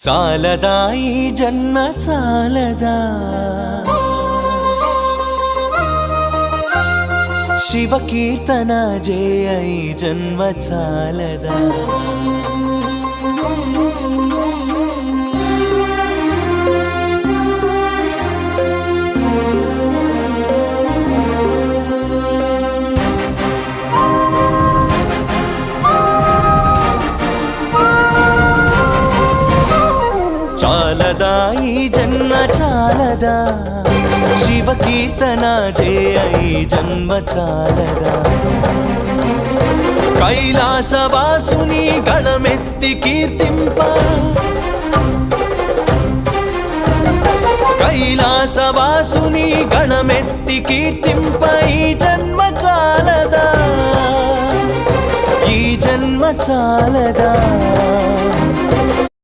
చాలదా ఈ జన్మ చాలదా శివ కీర్తన జయ ఈ జన్మ చాలదా చాలదా ఈ జన్మ చాలదా శివ కీర్తన జయ ఈ జన్మ చాలదా కైలాసవాసుని గళమెత్తి కీర్తింప కైలాసవాసుని గళమెత్తి కీర్తింప ఈ జన్మ చాలదా ఈ జన్మ చాలదా